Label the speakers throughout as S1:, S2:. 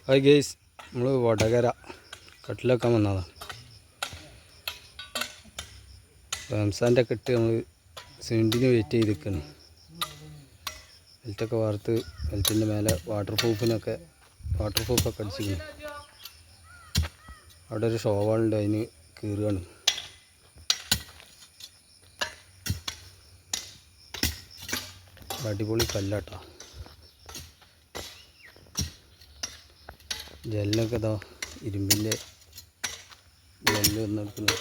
S1: Hi guys, നമ്മൾ വടകര കട്ടിലാക്കാൻ വന്നതാണ്. റംസാൻ്റെ ഒക്കെ ഇട്ട് നമ്മൾ സിമെൻറ്റിന് വെയിറ്റ് ചെയ്ത് നിൽക്കണം. വെൽറ്റൊക്കെ വാർത്ത് വെൽറ്റിൻ്റെ മേലെ വാട്ടർ പ്രൂഫൊക്കെ അടിച്ചിരിക്കുന്നു. അവിടെ ഒരു ഷോവാളുണ്ട്, അതിന് കീറുകയാണ്. അടിപൊളി കല്ലാട്ടാ. ജെല്ലൊക്കെ ഇതാ ഇരുമ്പിൻ്റെ ജെല്ല് വന്നെടുക്കുന്നു.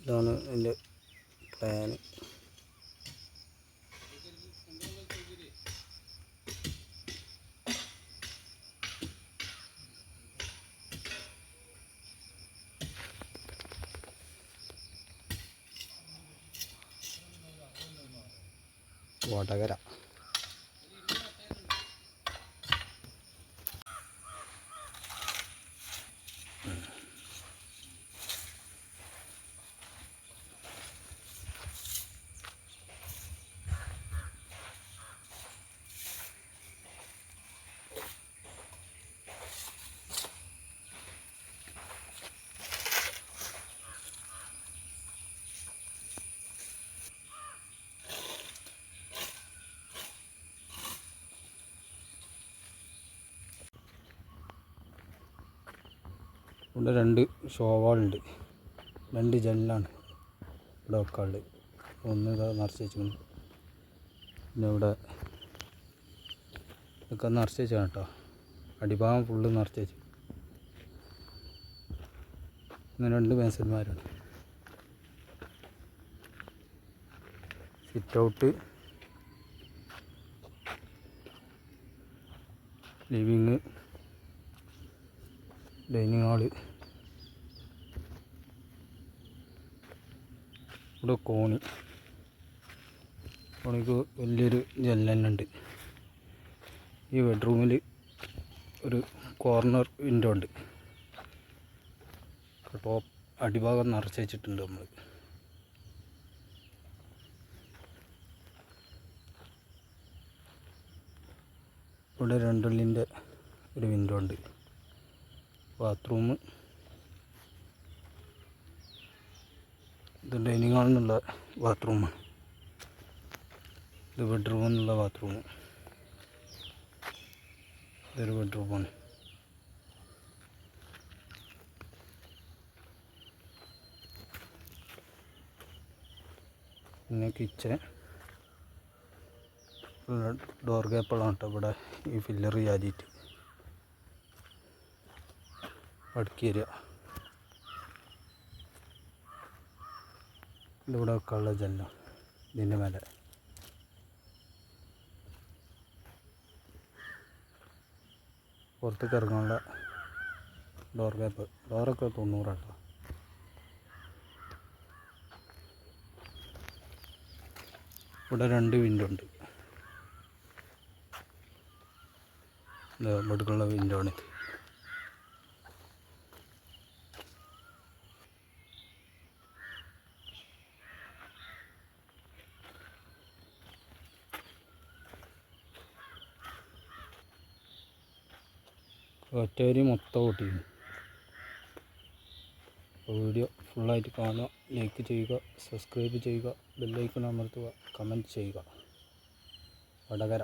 S1: ഇതാണ് എൻ്റെ പ്ലാന്. വടകര ഇവിടെ 2 ഷോവാളുണ്ട്, 2 ജെല്ലാണ് ഇവിടെ വെക്കാറുള്ളത്. ഒന്ന് ഇതാ നിറച്ച് വെച്ചിരിക്കുന്നു. പിന്നെ ഇവിടെ ഇതൊക്കെ നിറച്ച് വെച്ചാണ് കേട്ടോ. അടിഭാഗം ഫുള്ള് നിറച്ച് വെച്ചു. ഇങ്ങനെ 2 മേസന്മാരാണ്. Sit out, living, dining hall, ഇവിടെ കോണിക്ക് വലിയൊരു ജനലുണ്ട്. ഈ ബെഡ്റൂമിൽ ഒരു കോർണർ വിൻഡോ ഉണ്ട്. ടോപ്പ് അടിഭാഗം നിറച്ച് വെച്ചിട്ടുണ്ട് നമ്മൾ. ഇവിടെ 2 ഉള്ളിൻ്റെ ഒരു വിൻഡോ ഉണ്ട്. ബാത്റൂം, ഇത് ഡൈനിങ് ഹാളിൽ നിന്നുള്ള ബാത്റൂമാണ്. ഇത് ബെഡ്റൂമിൽ നിന്നുള്ള ബാത്റൂം. ഇതൊരു ബെഡ്റൂമാണ്. പിന്നെ കിച്ചൺ, ഡോർ ഗ്യാപ്പുകളാണ് കേട്ടോ ഇവിടെ ഈ ഫില്ലർ ചാരിയിട്ട് അടുക്കി വരിക. ഇതിവിടെ വെക്കാനുള്ള ജനല, ഇതിൻ്റെ മേലെ. പുറത്തേക്ക് ഇറങ്ങാനുള്ള ഡോർ ഗ്യാപ്പ്. ഡോറൊക്കെ 90 കേട്ടോ. ഇവിടെ 2 വിൻഡോ ഉണ്ട്. ഇവിടേക്കുള്ള വിൻഡോ ആണ്. ഒറ്റവരി മൊത്തം ഓട്ടിക്കുന്നു. വീഡിയോ ഫുള്ളായിട്ട് കാണുക, ലൈക്ക് ചെയ്യുക, സബ്സ്ക്രൈബ് ചെയ്യുക, ബെല്ലൈക്കൺ അമർത്തുക, കമൻറ്റ് ചെയ്യുക. വടകര.